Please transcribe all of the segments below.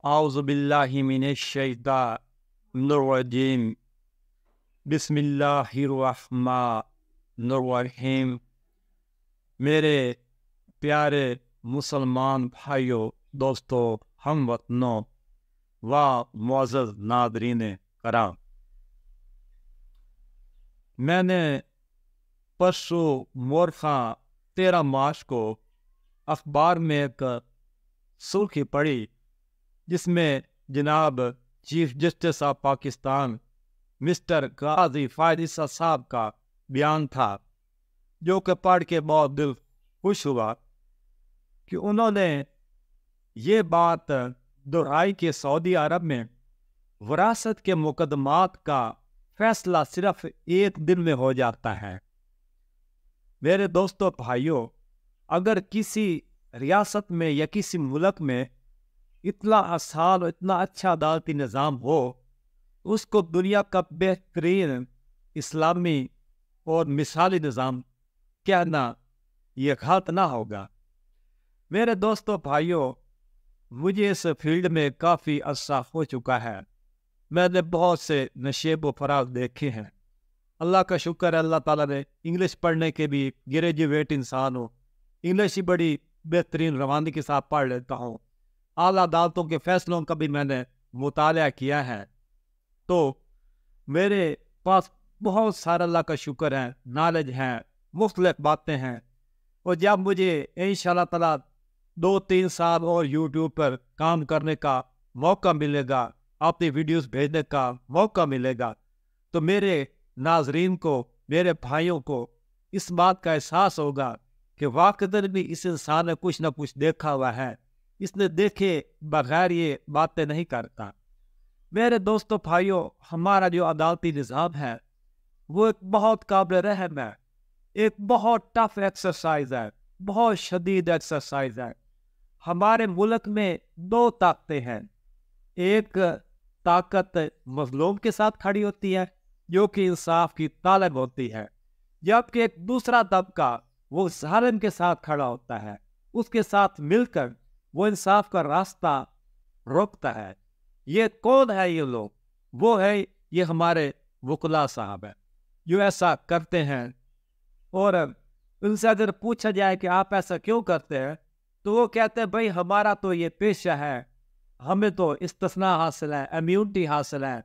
اعوذ باللہ من الشیطان الرجیم بسم اللہ الرحمن الرحیم۔ میرے پیارے مسلمان بھائیوں، دوستوں، ہم وطنوں و معزز ناظرین کرام، میں نے پرسوں مورخہ 13 مارچ کو اخبار میں ایک سرخی پڑھی جس میں جناب chief justice of Pakistan mister Qazi Faez عیسیٰ صاحب کا بیان تھا، جو کہ پڑھ کے بہت دل خوش ہوا کہ انہوں نے یہ بات دہرائی کہ سعودی عرب میں وراثت کے مقدمات کا فیصلہ صرف ایک دن میں ہو جاتا ہے۔ میرے دوستوں، بھائیوں، اگر کسی ریاست میں یا کسی ملک میں اتنا آسان اور اتنا اچھا عدالتی نظام ہو، اس کو دنیا کا بہترین اسلامی اور مثالی نظام کہنا یہ غلط نہ ہوگا۔ میرے دوستوں، بھائیوں، مجھے اس فیلڈ میں کافی عرصہ ہو چکا ہے۔ میں نے بہت سے نشیب و فراز دیکھے ہیں۔ اللہ کا شکر ہے، اللہ تعالیٰ نے انگلش پڑھنے کے بھی گریجویٹ انسان ہوں، انگلش ہی بڑی بہترین روانی کے ساتھ پڑھ لیتا ہوں، اعلیٰ عدالتوں کے فیصلوں کا بھی میں نے مطالعہ کیا ہے، تو میرے پاس بہت سارا اللہ کا شکر ہے نالج ہے، مختلف باتیں ہیں۔ اور جب مجھے انشاءاللہ تعالیٰ 2-3 سال اور یوٹیوب پر کام کرنے کا موقع ملے گا، اپنی ویڈیوز بھیجنے کا موقع ملے گا، تو میرے ناظرین کو، میرے بھائیوں کو اس بات کا احساس ہوگا کہ واقعی بھی اس انسان نے کچھ نہ کچھ دیکھا ہوا ہے، اس نے دیکھے بغیر یہ باتیں نہیں کرتا۔ میرے دوستوں، بھائیوں، ہمارا جو عدالتی نظام ہے وہ ایک بہت قابل رحم ہے، ایک بہت ٹف ایکسرسائز ہے، بہت شدید ایکسرسائز ہے۔ ہمارے ملک میں 2 طاقتیں ہیں، ایک طاقت مظلوم کے ساتھ کھڑی ہوتی ہے جو کہ انصاف کی طالب ہوتی ہے، جبکہ ایک دوسرا طبقہ وہ ظالم کے ساتھ کھڑا ہوتا ہے، اس کے ساتھ مل کر وہ انصاف کا راستہ روکتا ہے۔ یہ کون ہے؟ یہ لوگ وہ ہے، یہ ہمارے وکلا صاحب ہیں جو ایسا کرتے ہیں۔ اور ان سے اگر پوچھا جائے کہ آپ ایسا کیوں کرتے ہیں تو وہ کہتے ہیں بھائی ہمارا تو یہ پیشہ ہے، ہمیں تو استثناء حاصل ہے، امیونٹی حاصل ہے،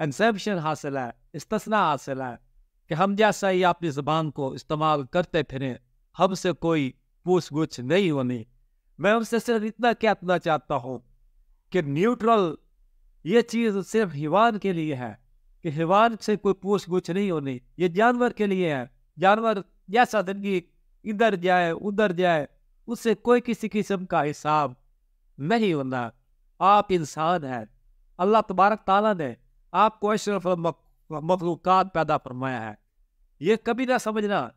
ایگزیمپشن حاصل ہے، استثناء حاصل ہے کہ ہم جیسا ہی اپنی زبان کو استعمال کرتے پھریں، ہم سے کوئی پوچھ گچھ نہیں ہونی۔ میں ان سے صرف اتنا کہنا چاہتا ہوں کہ نیوٹرل یہ چیز صرف حیوان کے لیے ہے کہ حیوان سے کوئی پوچھ گچھ نہیں ہونی، یہ جانور کے لیے ہے۔ جانور جیسا زندگی ادھر جائے ادھر جائے، اس سے کوئی کسی قسم کا حساب نہیں ہونا۔ آپ انسان ہیں، اللہ تبارک تعالیٰ نے آپ کو اشرف مخلوقات پیدا فرمایا ہے۔ یہ کبھی نہ سمجھنا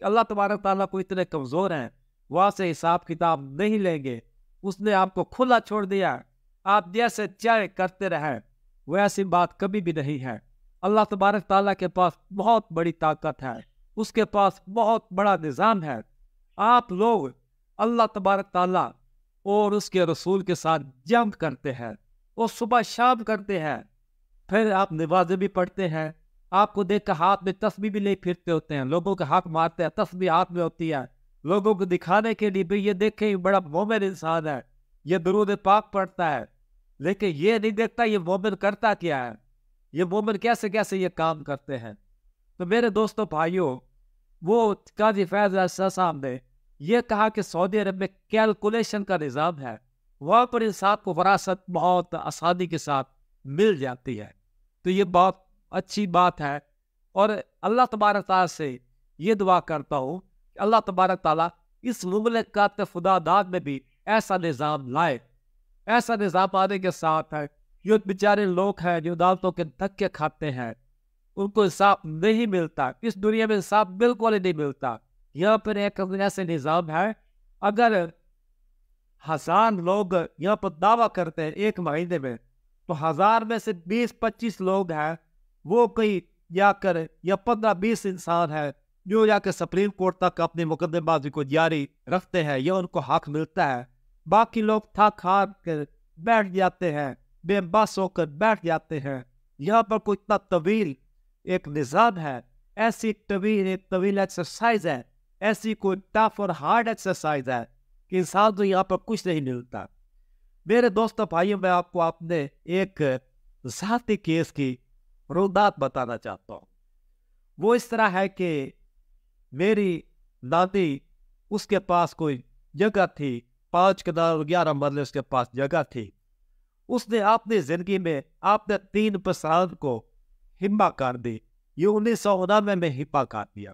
کہ اللہ تبارک تعالیٰ کو اتنے کمزور ہیں، وہاں سے حساب کتاب نہیں لیں گے۔ اس نے آپ کو کھلا چھوڑ دیا، آپ جیسے چاہے کرتے رہیں، وہ ایسی بات کبھی بھی نہیں ہے۔ اللہ تبارک تعالیٰ کے پاس بہت بڑی طاقت ہے، اس کے پاس بہت بڑا نظام ہے۔ آپ لوگ اللہ تبارک تعالیٰ اور اس کے رسول کے ساتھ جنگ کرتے ہیں، اور صبح شام کرتے ہیں، پھر آپ نمازیں بھی پڑھتے ہیں، آپ کو دیکھ کر ہاتھ میں تسبیح بھی لے پھرتے ہوتے ہیں، لوگوں کا حق مارتے ہیں، تسبیح ہاتھ میں ہوتی ہے، لوگوں کو دکھانے کے لیے بھی یہ دیکھیں یہ بڑا مومن انسان ہے، یہ درود پاک پڑھتا ہے، لیکن یہ نہیں دیکھتا یہ مومن کرتا کیا ہے، یہ مومن کیسے کیسے یہ کام کرتے ہیں۔ تو میرے دوستوں، بھائیوں، وہ قاضی فیض عیسیٰ صاحب نے یہ کہا کہ سعودی عرب میں کیلکولیشن کا نظام ہے، وہاں پر انسان کو وراثت بہت آسانی کے ساتھ مل جاتی ہے۔ تو یہ بہت اچھی بات ہے، اور اللہ تبارک تعالیٰ سے یہ دعا کرتا ہوں کہ اللہ تبارک تعالیٰ اس مملکت خدا داد میں بھی ایسا نظام لائے۔ ایسا نظام آنے کے ساتھ ہے جو بیچارے لوگ ہیں جو عدالتوں کے دھکے کھاتے ہیں، ان کو انصاف نہیں ملتا، اس دنیا میں انصاف بالکل ہی نہیں ملتا۔ یہاں پر ایک ایسے نظام ہے، اگر 1000 لوگ یہاں پر دعویٰ کرتے ہیں ایک مہینے میں، تو 1000 میں سے 20-25 لوگ ہیں وہ کہیں جا کر، یا 15-20 انسان ہیں جو جا کے سپریم کورٹ تک اپنی مقدمہ بازی کو جاری رکھتے ہیں، یا ان کو حق ملتا ہے۔ باقی لوگ تھک ہار کے بیٹھ جاتے ہیں, بے بس ہو کر بیٹھ جاتے ہیں. یہاں پر کوئی اتنا طویل ایک نظام ہے, ایسی طویل ایکسرسائز ہے, ایسی کوئی ٹف اور ہارڈ ایکسرسائز ہے کہ انسان تو یہاں پر کچھ نہیں ملتا. میرے دوستوں بھائیوں, میں آپ کو اپنے ایک ذاتی کیس کی رودات بتانا چاہتا ہوں. وہ اس طرح ہے کہ میری دادی, اس کے پاس کوئی جگہ تھی, 5 کنال 11 مرلے اس کے پاس جگہ تھی. اس نے اپنی زندگی میں اپنے 3% کو ہمہ کر دی. یہ 1999 میں ہپا کر دیا,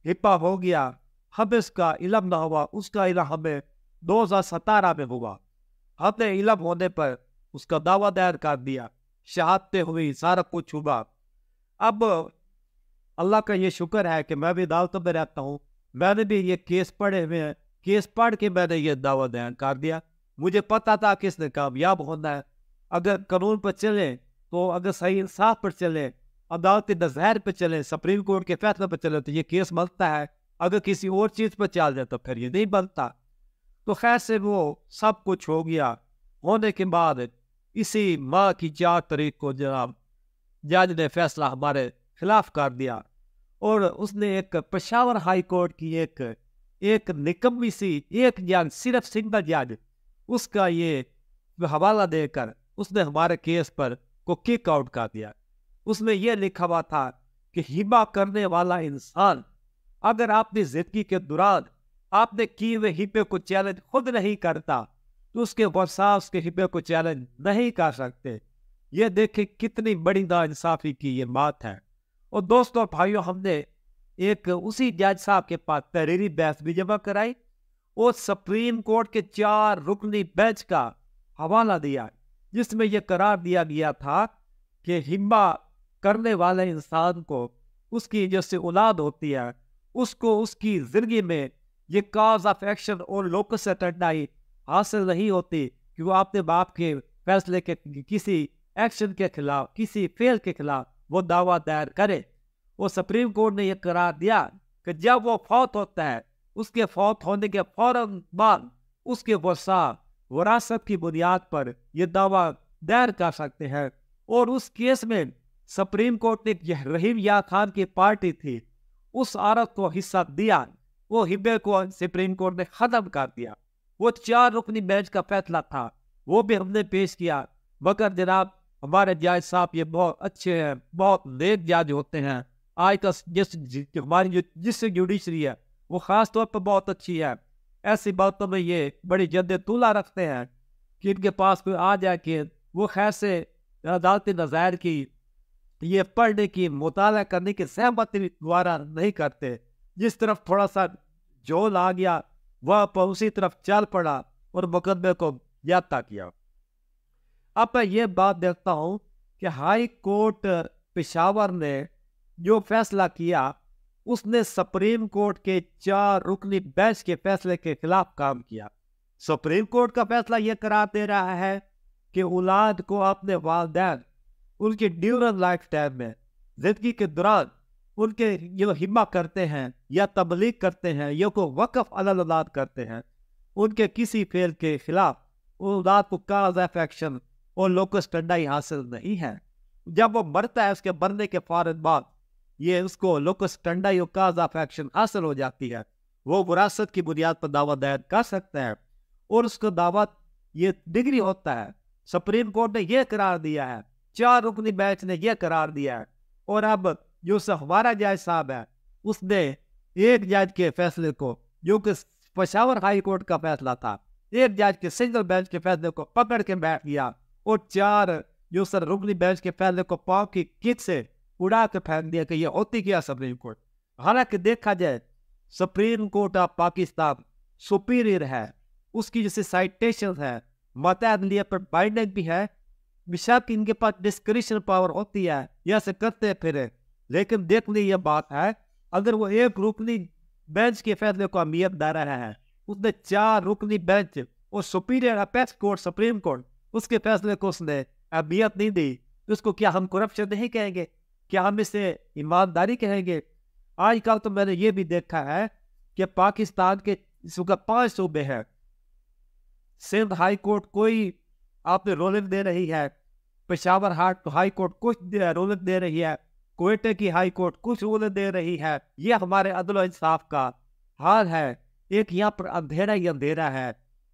ہپا ہو گیا. ہمیں اس کا علم نہ ہوا, اس کا علم ہمیں 2017 میں ہوا. ہم نے علم ہونے پر اس کا دعویٰ دائر کر دیا, شہادتیں ہوئی, سارا کچھ ہوا. اب اللہ کا یہ شکر ہے کہ میں بھی عدالتوں میں رہتا ہوں, میں نے بھی یہ کیس پڑھے ہوئے ہیں, کیس پڑھ کے میں نے یہ دعویٰ دائر کر دیا. مجھے پتا تھا کہ اس نے کامیاب ہونا ہے. اگر قانون پر چلے تو, اگر صحیح انصاف پر چلے, عدالتی نظائر پہ چلے, سپریم کورٹ کے فیصلے پہ چلے تو یہ کیس بنتا ہے. اگر کسی اور چیز پہ چل جائے تو پھر یہ نہیں بنتا. تو خیر سے وہ سب کچھ ہو گیا. ہونے کے بعد اسی ماہ کی 4 تاریخ کو جناب جج نے فیصلہ ہمارے خلاف کر دیا, اور اس نے ایک پشاور ہائی کورٹ کی ایک نکمی سی ایک جج, صرف سنگل جج, اس کا یہ حوالہ دے کر اس نے ہمارے کیس پر کو کک آؤٹ کر دیا. اس میں یہ لکھا ہوا تھا کہ ہبہ کرنے والا انسان اگر اپنی زندگی کے دوران آپ نے کیے ہوئے ہبے کو چیلنج خود نہیں کرتا تو اس کے ورثاء اس کے ہبے کو چیلنج نہیں کر سکتے. یہ دیکھیں کتنی بڑی ناانصافی کی یہ بات ہے. اور دوستوں اور بھائیوں, ہم نے ایک اسی جج صاحب کے پاس تحریری بحث بھی جمع کرائی, اور سپریم کورٹ کے 4 رکنی بینچ کا حوالہ دیا, جس میں یہ قرار دیا گیا تھا کہ ہبہ کرنے والے انسان کو اس کی جیسے اولاد ہوتی ہے, اس کو اس کی زندگی میں یہ کاز آف ایکشن اور لوکس اٹینڈائی حاصل نہیں ہوتی کہ وہ اپنے باپ کے فیصلے کے کسی ایکشن کے خلاف, کسی فیل کے خلاف وہ دعویٰ دائر کرے. وہ سپریم کورٹ نے یہ قرار دیا کہ جب وہ فوت ہوتا ہے, اس کے فوت ہونے کے فوراً بعد اس کے ورثاء وراثت کی بنیاد پر یہ دعویٰ دائر کر سکتے ہیں. اور اس کیس میں سپریم کورٹ نے رحیم یا خان کی پارٹی تھی, اس عورت کو حصہ دیا, وہ ہبے کو سپریم کورٹ نے ختم کر دیا. وہ 4 رکنی بینچ کا فیصلہ تھا, وہ بھی ہم نے پیش کیا. مگر جناب ہمارے جج صاحب یہ بہت اچھے ہیں, بہت نیک جج ہوتے ہیں. آج کا ہماری جس جوڈیشری ہے وہ خاص طور پر بہت اچھی ہے. ایسی باتوں میں یہ بڑی جد طولہ رکھتے ہیں کہ ان کے پاس کوئی آ جائے کہ وہ خیر سے عدالتی نظائر کی یہ پڑھنے کی, مطالعہ کرنے کی سہمتی دوبارہ نہیں کرتے. جس طرف تھوڑا سا جول آ گیا وہاں پر اسی طرف چل پڑا اور مقدمے کو جاتا کیا. اب میں یہ بات دیکھتا ہوں کہ ہائی کورٹ پشاور نے جو فیصلہ کیا, اس نے سپریم کورٹ کے 4 رکنی بینچ کے فیصلے کے خلاف کام کیا. سپریم کورٹ کا فیصلہ یہ قرار دے رہا ہے کہ اولاد کو اپنے والدین ان کی ڈیورل لائف ٹائم میں, زندگی کے دوران ان کے جو ہبہ کرتے ہیں یا تبلیغ کرتے ہیں یا کو وقف علی الاولاد کرتے ہیں, ان کے کسی فعل کے خلاف اولاد کو کاز آف ایکشن اور لوکس ٹنڈائی حاصل نہیں ہے. جب وہ مرتا ہے اس کے مرنے کے فوراً بعد یہ اس کو لوکس ٹنڈائی اور کاز آف ایکشن حاصل ہو جاتی ہے. وہ وراثت کی بنیاد پر دعویٰ دائر کر سکتا ہے اور اس کا دعویٰ یہ ڈگری ہوتا ہے. سپریم کورٹ نے یہ قرار دیا ہے, 4 رکنی بینچ نے یہ قرار دیا ہے. اور اب جو ہمارا جج صاحب ہے اس نے ایک جج کے فیصلے کو, جو کہ پشاور ہائی کورٹ کا فیصلہ تھا, ایک جج کے سنگل بینچ کے فیصلے کو پکڑ کے بیٹھ گیا اور 4 جو رکنی بینچ کے فیصلے کو پاؤں کی کک سے اڑا کے پھینک دیا کہ یہ ہوتی کیا سپریم کورٹ. حالانکہ دیکھا جائے supreme court of Pakistan superior ہے, اس کی جیسے سائٹیشن ہے, ماتحت لیے پر بائنڈنگ بھی ہے. بشک ان کے پاس ڈسکریشن پاور ہوتی ہے, یا سے کرتے پھرے, لیکن دیکھنے یہ بات ہے اگر وہ ایک رکنی بینچ کے فیصلے کو اہمیت دے رہا ہے, اس نے 4 رکنی بینچ اور superior apex court supreme court اس کے فیصلے کو اس نے اہمیت نہیں دی, اس کو کیا ہم کرپشن نہیں کہیں گے؟ کیا ہم اسے ایمانداری کہیں گے؟ آج کل تو میں نے یہ بھی دیکھا ہے کہ پاکستان کے اس وقت 5 صوبے ہیں, سندھ ہائی کورٹ کوئی آپ نے رولنگ دے رہی ہے، پشاور ہائی کورٹ کچھ رولنگ دے رہی ہے، کوئٹے کی ہائی کورٹ کچھ رولنگ دے رہی ہے. یہ ہمارے عدل و انصاف کا حال ہے. ایک یہاں پر اندھیرا ہی اندھیرا ہے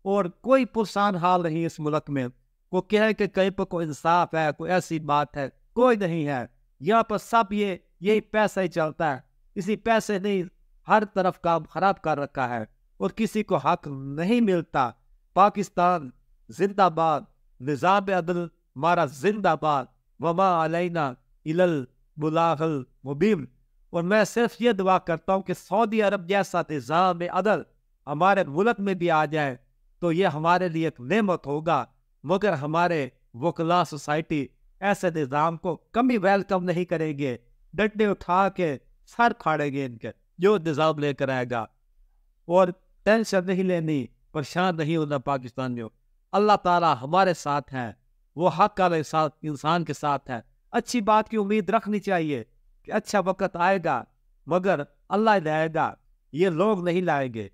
اور کوئی پرسان حال نہیں اس ملک میں. وہ کہے کہ کہیں پر کوئی انصاف ہے، کوئی ایسی بات ہے، کوئی نہیں ہے. یہاں پر سب یہی پیسہ ہی چلتا ہے. اسی پیسے نے ہر طرف کام خراب کر رکھا ہے اور کسی کو حق نہیں ملتا. پاکستان زندہ باد، نظام عدل ہمارا زندہ باد، وما علینا الا البلاغ المبین. اور میں صرف یہ دعا کرتا ہوں کہ سعودی عرب جیسا نظام عدل ہمارے ملک میں بھی آ جائے تو یہ ہمارے لیے ایک نعمت ہوگا. مگر ہمارے وکلا سوسائٹی ایسے نظام کو کبھی ویلکم نہیں کریں گے. ڈنڈے اٹھا کے سر پھاڑیں گے ان کے جو نظام لے کر آئے گا. اور ٹینشن نہیں لینی، پریشان نہیں ہونا پاکستانیوں. اللہ تعالیٰ ہمارے ساتھ ہے، وہ حق والے انسان کے ساتھ ہے. اچھی بات کی امید رکھنی چاہیے کہ اچھا وقت آئے گا، مگر اللہ لائے گا، یہ لوگ نہیں لائیں گے.